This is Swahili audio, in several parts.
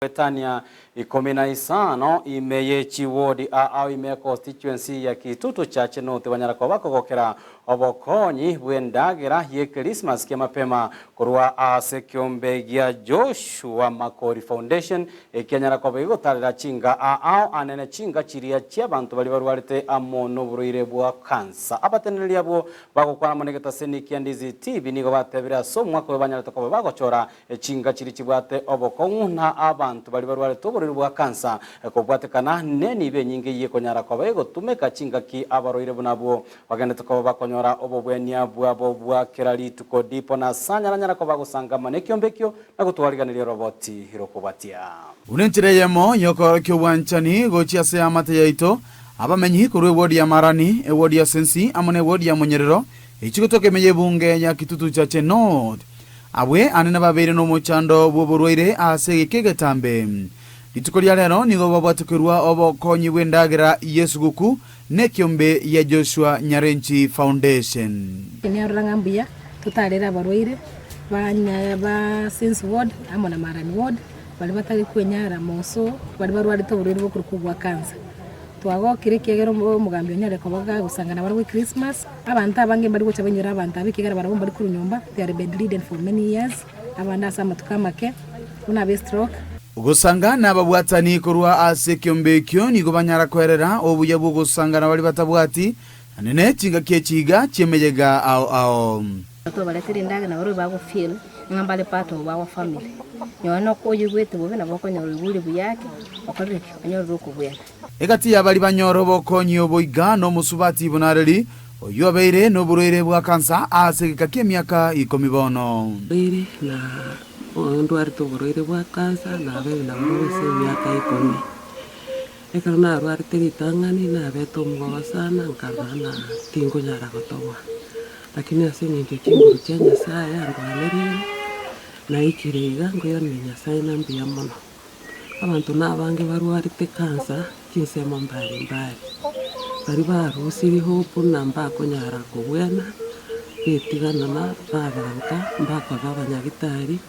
Betania 15 imeyechi ward au ime constituency ya Kitutu cha Chenuthi Wanyarako bakogokera obokonyi bwendagera ye Christmas ke mapema kurwa ase kiombe gya Joshua Makori Foundation ekenyarako begotarira chinga au anene chinga chiria cia bantu bali barwarite amono buroire bwa cancer abateneria bwo bagokwana monegeta seni kiandizi TV nigo batebira so mwako banyarako bagochora chinga chiri chibwate obokongu na abantu bali barwarite uburiro bwa cancer kubwatekana neni benyingi ye konyarako begotumeka chinga ki abaroire bunabo bagende ko bakonyora obobwenia bwabo bwa kerali tuko dipo na sanya nyarako bagusanga manekiyombekyo na gutwariganira roboti hirokubatia unenchire yemo yoko kyobwanchani gochia se amate yaito abamenyi kurwe wodi ya Marani wodi ya Sensi amone wodi ya Monyerero ichikotoke meye bunge ya Kitutu cha Chenuthi abwe anene babere no muchando boborwaire ase kegetambe litukolia lero nigo babwatukirwa obokonyi bwendagera Yesu guku nekiombe ya Joshua Nyarenchi Foundation Nyarurangambuya tutarera abarwaire ba Sensi ward amona Marani ward bali batari kwenyara moso bali barwarite uburiro bwo kurukugwa cancer twagokire kegero mugambi onyareko baga gusangana bari Christmas abantu abange bari gocha benyura abantu abikigara barabo bari ku nyumba they are bedridden for many years abanda asama tukamake una be stroke ugusangana ababwatani kurwa ase kiombe kyo nigo banyara kwerera obuya bwo gusangana bari batabwati anene chinga kechiga chemeyega ao to baletiri ndaga na bari bago feel ngambale part of our family nyono ko yugwete bobe na boko nyoro buli buyake okoreke nyoro ko buyake egati abali banyoro bokonyi oboiga no musubati bunareli oyo abeire no buroire bwa cancer ase kakie miaka 10 biri na ndo arito buroire bwa cancer na bebe na bose miaka 10 ekarna arwarte litangani na beto mwa sana nkabana tingo nyara gotowa lakini ase ninjo chingo cyanya saya ngwaleri na ikiriga ngoyo ninya saya nambiya mono abantu nabange barwarite cancer kinsema mbali bari barusiri hope namba konyara kubwena betigana na babanka mbako babanyagitari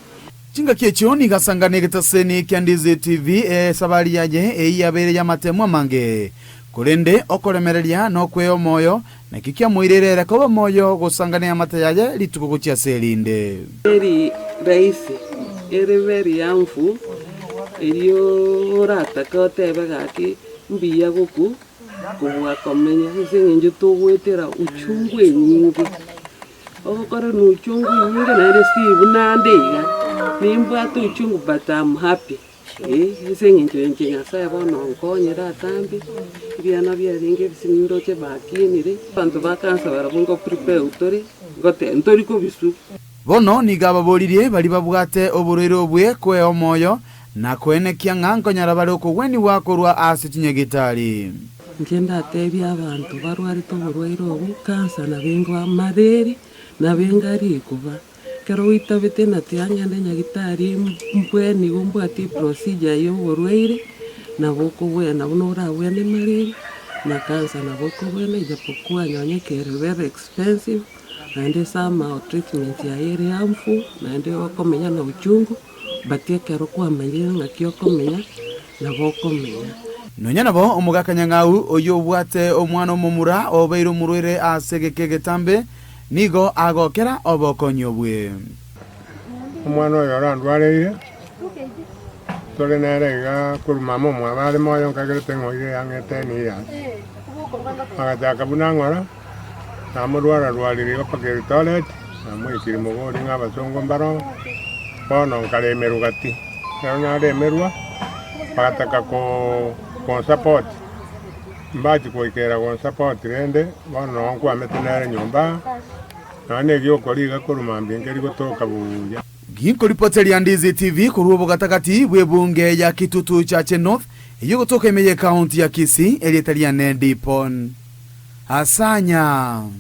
chinga kiechoni gasangane getaseni kiandizi TV sabari yaje yabere ya matemwa mange kurende okoremereria no kweyo moyo na kikia muirerere ko moyo gusangane ya matayaje litukuguchia selinde eri raisi very young iyo rata kotebe gaki mbiya guku kubwa komenya singe tugwetera uchungwe nyingi okora no uchungu nyingi na receive nandiga nimba tu uchungu but I'm happy singe njenga saya bono nkonyera tambi byana byaringe bisindo che bakinire bantu bakansa barabungo prepare utori gote ntori ko bisu bono nigaba bolirie bali babwate oburoire obwe kwe omoyo na kwenekia nganko nyarabari okugweni wakorwa ase chinyegitari ngenda tebya abantu barwarite oburoire obu cancer na bengwa maderi na bengari kuba kero witabete na tianyande nyagitari mbweni gombwati procedure yo oburoire na boko bwena bunora bwene mareri na cancer na boko bwena ijapokuwa nyonyekere very expensive and some treatment ya ere harmful na ndio wakomenya na uchungu batie kero kwa manyira ngakyo komenya na boko menya nonya nabo omugakanya ngau oyo bwate omwana omumura obeiro murwire asegekege tambe nigo agokera obokonyo bwe omwana oyo randwareire tole nerega kurumamo mwabale moyo ngagete ngoire angete ni ya agata bunangora namurwara rwarire opakere toilet namwikiri mugori ngabasongo mbaro bono nkaremerwa gati naremerwa bagataka ko support mbaji kwikera ko support rende bono nkwametenere nyumba nane gyokoriga kurumambye ngeri gotoka buya ginko ripoteri ya Ndizi TV kurubo gatakati bwebunge ya Kitutu cha Chenuthi iyo gotoka imeye county ya Kisii elietalia Nedipon asanya